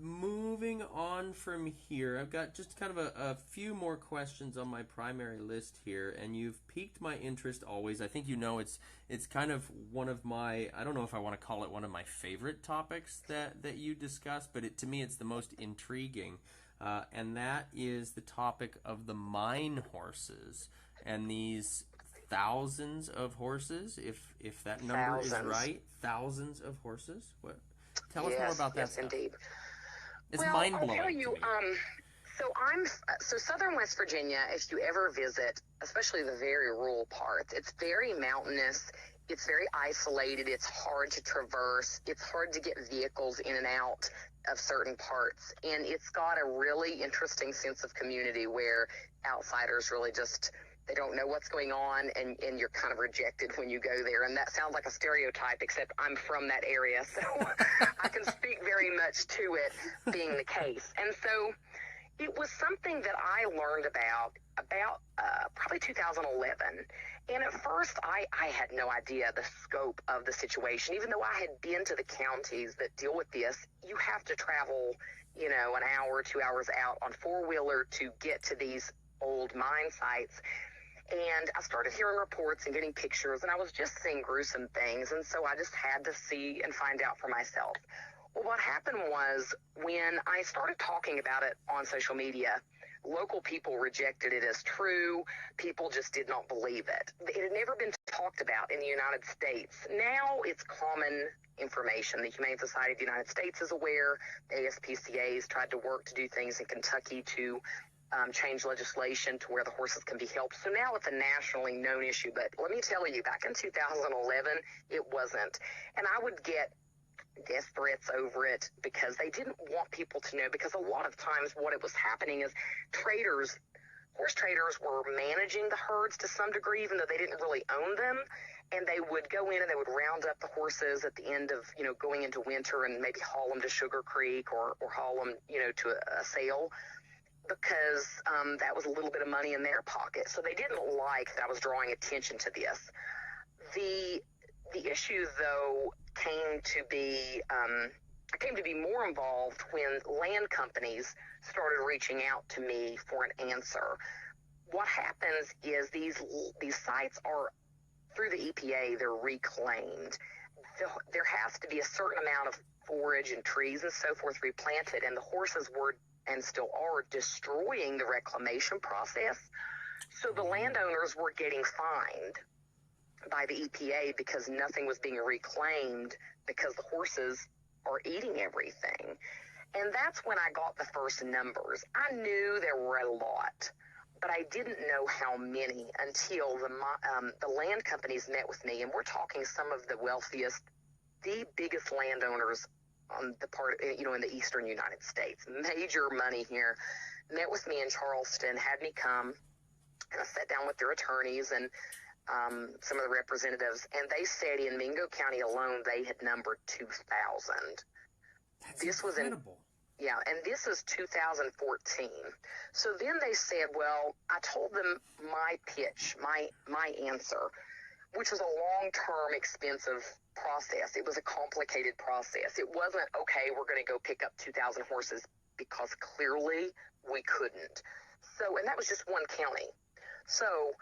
S1: moving on from here, I've got just kind of a few more questions on my primary list here, and you've piqued my interest always. I think it's kind of one of my, I don't know if I want to call it one of my favorite topics that you discuss, but to me it's the most intriguing, and that is the topic of the mine horses and these thousands of horses, if that number is right. Thousands of horses. What? Tell us more about that
S2: yes,
S1: stuff.
S2: Indeed.
S1: It's mind-blowing.
S2: I'll tell you, so southern West Virginia, if you ever visit, especially the very rural parts, it's very mountainous, it's very isolated, it's hard to traverse, it's hard to get vehicles in and out of certain parts, and it's got a really interesting sense of community where outsiders really just, they don't know what's going on, and you're kind of rejected when you go there. And that sounds like a stereotype, except I'm from that area, so I can speak very much to it being the case. And so it was something that I learned about probably 2011. And at first, I had no idea the scope of the situation. Even though I had been to the counties that deal with this, you have to travel, an hour, 2 hours out on four-wheeler to get to these old mine sites. And I started hearing reports and getting pictures, and I was just seeing gruesome things. And so I just had to see and find out for myself. Well, what happened was when I started talking about it on social media, local people rejected it as true. People just did not believe it. It had never been talked about in the United States. Now it's common information. The Humane Society of the United States is aware. The ASPCA has tried to work to do things in Kentucky to change legislation to where the horses can be helped. So now it's a nationally known issue. But let me tell you, back in 2011, it wasn't. And I would get death threats over it because they didn't want people to know, because a lot of times what it was happening is horse traders were managing the herds to some degree, even though they didn't really own them. And they would go in and they would round up the horses at the end of, going into winter and maybe haul them to Sugar Creek or haul them, to a sale, because that was a little bit of money in their pocket. So they didn't like that I was drawing attention to this. The issue, though, came to be more involved when land companies started reaching out to me for an answer. What happens is these sites are, through the EPA, they're reclaimed. There has to be a certain amount of forage and trees and so forth replanted, and the horses were and still are destroying the reclamation process. So the landowners were getting fined by the EPA because nothing was being reclaimed because the horses are eating everything. And that's when I got the first numbers. I knew there were a lot, but I didn't know how many until the land companies met with me. And we're talking some of the wealthiest, the biggest landowners on the part, in the eastern United States. Major money here. Met with me in Charleston, had me come, and I sat down with their attorneys and some of the representatives, and they said in Mingo County alone they had numbered 2,000.
S1: That's incredible.
S2: And this is 2014. So then they said, well, I told them my pitch, my answer, which was a long-term, expensive process. It was a complicated process. It wasn't, okay, we're going to go pick up 2,000 horses, because clearly we couldn't. So, and that was just one county. So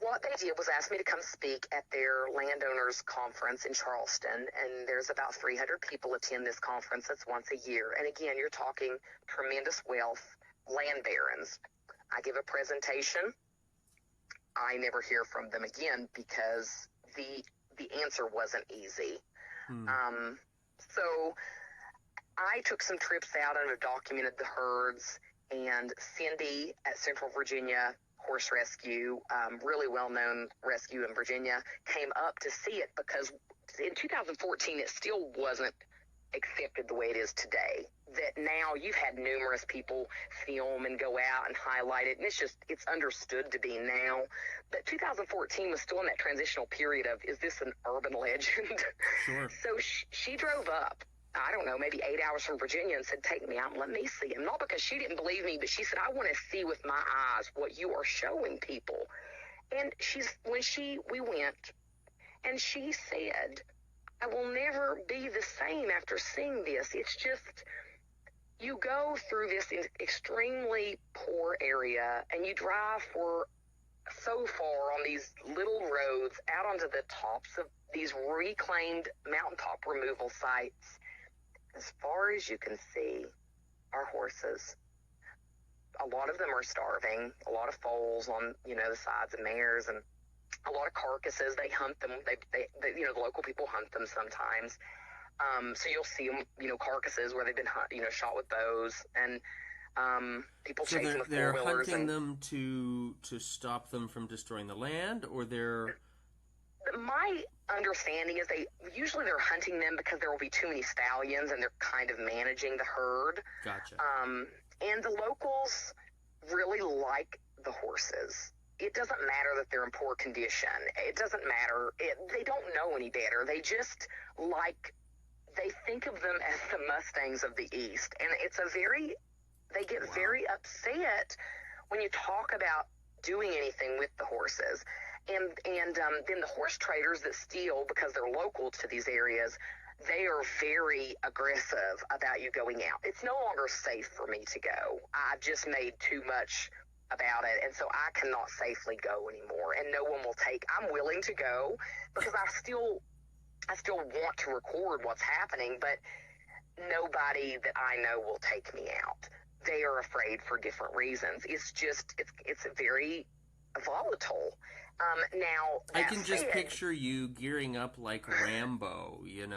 S2: what they did was ask me to come speak at their landowners conference in Charleston, and there's about 300 people attend this conference. That's once a year. And again, you're talking tremendous wealth, land barons. I give a presentation. I never hear from them again because the answer wasn't easy. So I took some trips out and documented the herds, and Cindy at Central Virginia Horse Rescue, really well-known rescue in Virginia, came up to see it because in 2014 it still wasn't accepted the way it is today. That now you've had numerous people film and go out and highlight it, and it's understood to be now. But 2014 was still in that transitional period of, is this an urban legend?
S1: Sure.
S2: So she drove up, I don't know, maybe 8 hours from Virginia, and said, take me out and let me see him. Not because she didn't believe me, but she said, I want to see with my eyes what you are showing people. And we went, and she said, I will never be the same after seeing this. It's just, you go through this extremely poor area, and you drive for so far on these little roads out onto the tops of these reclaimed mountaintop removal sites. As far as you can see are horses. A lot of them are starving, a lot of foals on, the sides of mares and a lot of carcasses. They hunt them. They the local people hunt them sometimes. So you'll see them, carcasses where they've been shot with bows, and people chase them with
S1: they're
S2: four-wheelers.
S1: Hunting them to stop them from destroying the land, or they're...
S2: My understanding is they're hunting them because there will be too many stallions, and they're kind of managing the herd.
S1: Gotcha.
S2: And the locals really like the horses. It doesn't matter that they're in poor condition. It doesn't matter. They don't know any better. They just they think of them as the Mustangs of the East. And they get very upset when you talk about doing anything with the horses. And then the horse traders that steal because they're local to these areas, they are very aggressive about you going out. It's no longer safe for me to go. I've just made too much about it, and so I cannot safely go anymore, and no one will take. I'm willing to go because I still want to record what's happening, but nobody that I know will take me out. They are afraid for different reasons. It's very volatile. Now,
S1: I can just picture you gearing up like Rambo, and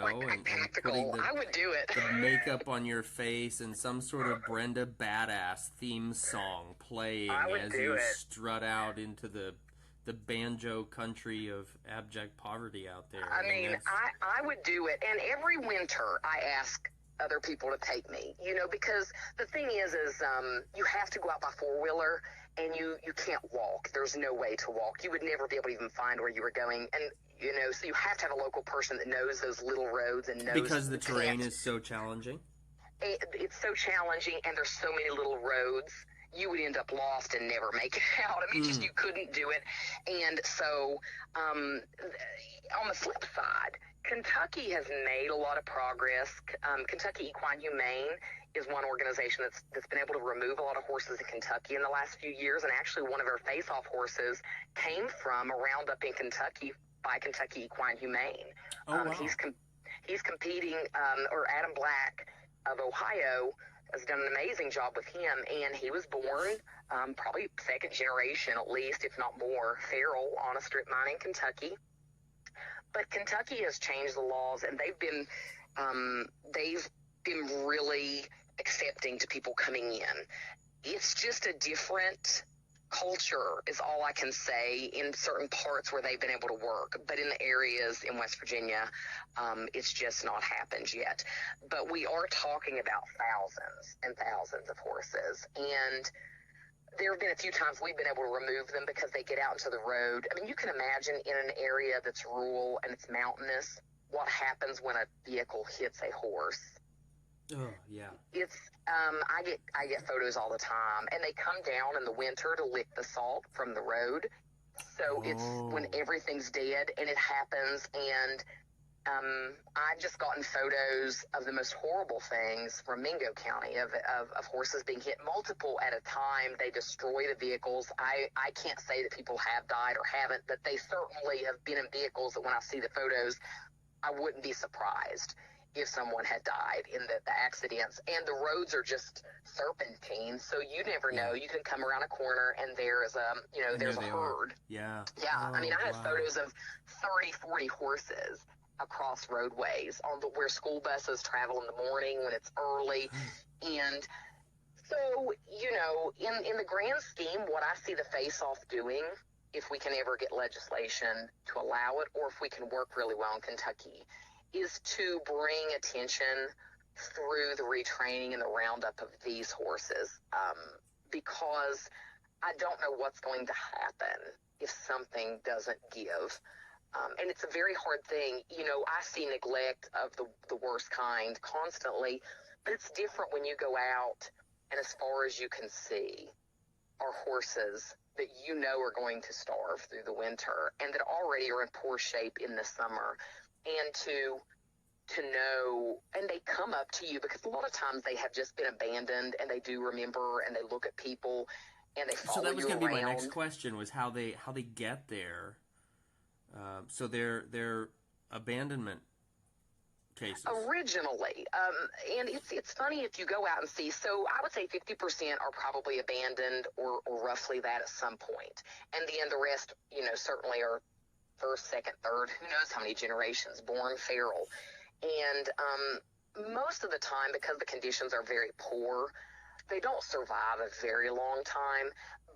S1: putting
S2: I would do it.
S1: the makeup on your face and some sort of Brenda Badass theme song playing as you strut out into the banjo country of abject poverty out there.
S2: I would do it. And every winter I ask other people to take me, because the thing is you have to go out by four-wheeler, and you can't walk. There's no way to walk. You would never be able to even find where you were going. And, so you have to have a local person that knows those little roads and knows.
S1: Because the terrain is so challenging?
S2: It's so challenging, and there's so many little roads. You would end up lost and never make it out. Just you couldn't do it. And so on the flip side, Kentucky has made a lot of progress. Kentucky Equine Humane is one organization that's been able to remove a lot of horses in Kentucky in the last few years, and actually one of our face-off horses came from a roundup in Kentucky by Kentucky Equine Humane.
S1: Wow.
S2: He's competing, or Adam Black of Ohio has done an amazing job with him, and he was born probably second generation at least, if not more, feral on a strip mine in Kentucky. But Kentucky has changed the laws, and they've been really accepting to people coming in. It's just a different culture is all I can say in certain parts where they've been able to work. But in the areas in West Virginia, it's just not happened yet. But we are talking about thousands and thousands of horses. And there have been a few times we've been able to remove them because they get out into the road. You can imagine in an area that's rural and it's mountainous, what happens when a vehicle hits a horse.
S1: Oh, yeah.
S2: It's I get photos all the time, and they come down in the winter to lick the salt from the road. So it's when everything's dead, and it happens. And I've just gotten photos of the most horrible things from Mingo County of horses being hit multiple at a time. They destroy the vehicles. I can't say that people have died or haven't, but they certainly have been in vehicles that when I see the photos, I wouldn't be surprised if someone had died in the accidents. And the roads are just serpentine, so you never know. You can come around a corner and there's a herd.
S1: Yeah.
S2: Yeah. I had photos of 30, 40 horses across roadways where school buses travel in the morning when it's early. And so, in the grand scheme, what I see the face-off doing, if we can ever get legislation to allow it, or if we can work really well in Kentucky, is to bring attention through the retraining and the roundup of these horses, because I don't know what's going to happen if something doesn't give. And it's a very hard thing. I see neglect of the worst kind constantly, but it's different when you go out and as far as you can see are horses that are going to starve through the winter and that already are in poor shape in the summer. And to know, and they come up to you because a lot of times they have just been abandoned, and they do remember, and they look at people, and they follow you around.
S1: So that was going to be my next question, was how they get there. So they're abandonment cases.
S2: Originally. And it's funny if you go out and see. So I would say 50% are probably abandoned or roughly that at some point. And then the rest, certainly are first, second, third, who knows how many generations born feral. And most of the time, because the conditions are very poor, they don't survive a very long time.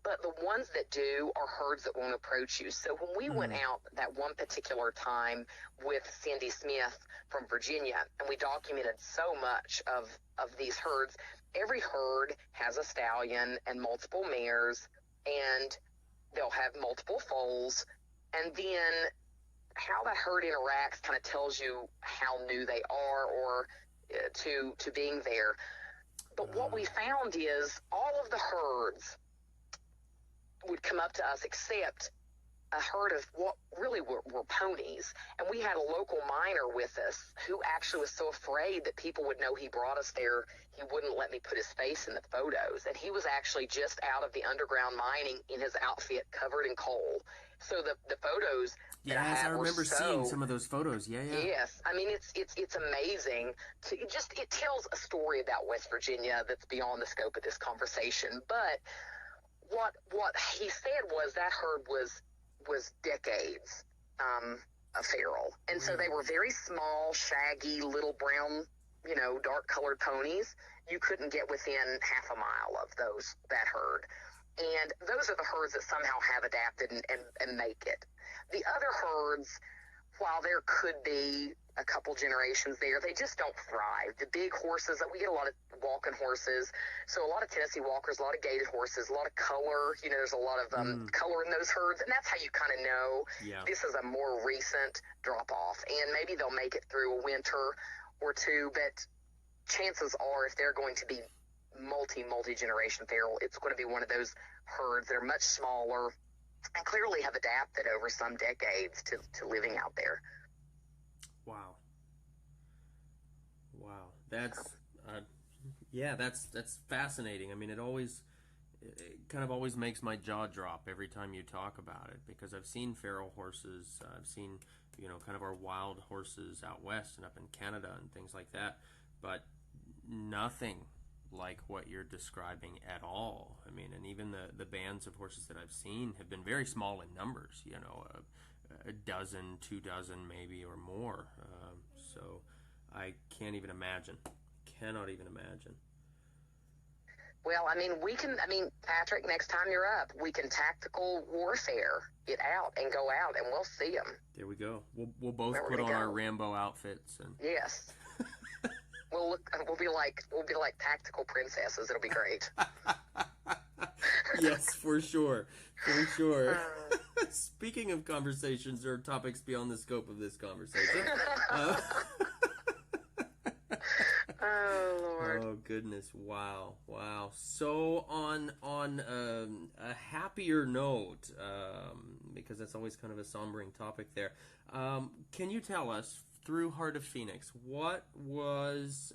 S2: But the ones that do are herds that won't approach you. So when we went out that one particular time with Cindy Smith from Virginia, and we documented so much of these herds, every herd has a stallion and multiple mares, and they'll have multiple foals. And then how that herd interacts kind of tells you how new they are or to being there. But what we found is all of the herds would come up to us except a herd of what really were ponies. And we had a local miner with us who actually was so afraid that people would know he brought us there, he wouldn't let me put his face in the photos. And he was actually just out of the underground mining in his outfit covered in coal. So the photos that I have
S1: I remember seeing some of those photos. Yeah.
S2: Yes. I mean, it's amazing. It tells a story about West Virginia that's beyond the scope of this conversation. But what he said was that herd was decades of feral. And so they were very small, shaggy, little brown, dark colored ponies. You couldn't get within half a mile of that herd. And those are the herds that somehow have adapted and make it. The other herds, while there could be a couple generations there, they just don't thrive. The big horses, we get a lot of walking horses, so a lot of Tennessee walkers, a lot of gaited horses, a lot of color. There's a lot of color in those herds, and that's how you kind of know this is a more recent drop-off. And maybe they'll make it through a winter or two, but chances are if they're going to be multi-generation feral, it's going to be one of those herds that are much smaller and clearly have adapted over some decades to living out there.
S1: Wow. That's that's fascinating. I mean, it kind of always makes my jaw drop every time you talk about it, because I've seen feral horses. I've seen, kind of our wild horses out west and up in Canada and things like that, but nothing like what you're describing at all. I mean, and even the bands of horses that I've seen have been very small in numbers, a dozen, 2 dozen maybe or more. So I cannot even imagine.
S2: Well, Patrick, next time you're up, we can tactical warfare it out and go out and we'll see them.
S1: There we go. We'll both put on our Rambo outfits and
S2: yes. We'll be like tactical princesses. It'll be great.
S1: Yes, for sure. Speaking of conversations or topics beyond the scope of this conversation.
S2: Oh Lord.
S1: Oh goodness! Wow. So on a happier note, because that's always kind of a sombering topic there. Can you tell us, through Heart of Phoenix, what was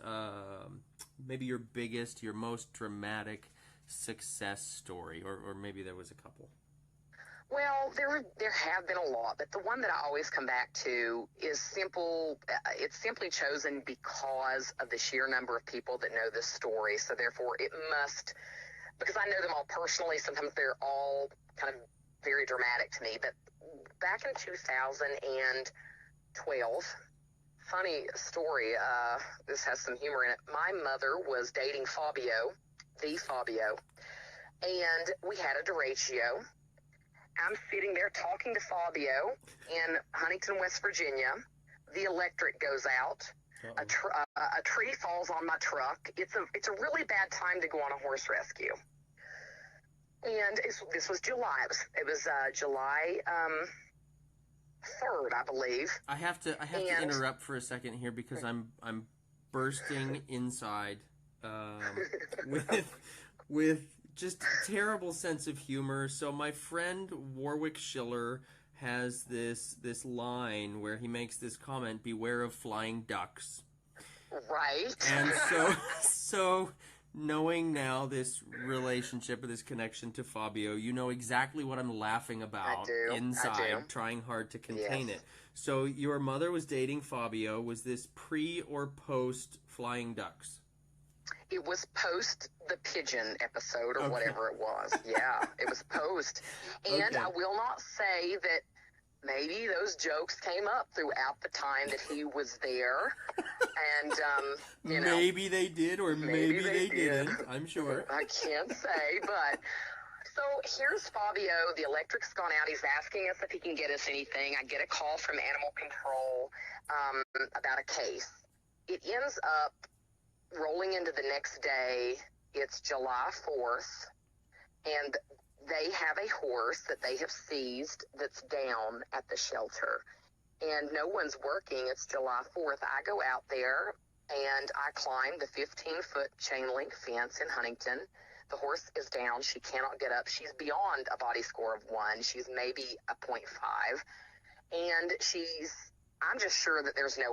S1: maybe your biggest, your most dramatic success story, or maybe there was a couple?
S2: Well, there have been a lot, but the one that I always come back to is simple. It's simply chosen because of the sheer number of people that know this story. So therefore, it must, because I know them all personally. Sometimes they're all kind of very dramatic to me. But back in 2012, funny story. This has some humor in it. My mother was dating the Fabio, and we had a derecho. I'm sitting there talking to Fabio in Huntington, West Virginia. The electric goes out. A tree falls on my truck. It's a really bad time to go on a horse rescue. And this was July. It was July 3rd, I believe.
S1: I have to interrupt for a second here, because I'm bursting inside with just terrible sense of humor. So my friend Warwick Schiller has this line where he makes this comment: "Beware of flying ducks."
S2: Right.
S1: And so knowing now this relationship or this connection to Fabio, you know exactly what I'm laughing about inside, trying hard to contain it. So your mother was dating Fabio. Was this pre or post flying ducks?
S2: It was post the pigeon episode or whatever it was. Yeah, it was post. And I will not say maybe those jokes came up throughout the time that he was there. And, you know.
S1: Maybe they did, or maybe they didn't. I'm sure.
S2: I can't say, but... So here's Fabio. The electric's gone out. He's asking us if he can get us anything. I get a call from animal control about a case. It ends up rolling into the next day. It's July 4th, and they have a horse that they have seized that's down at the shelter. And no one's working. It's July 4th. I go out there, and I climb the 15-foot chain link fence in Huntington. The horse is down. She cannot get up. She's beyond a body score of 1. She's maybe a 0.5. And I'm just sure that there's no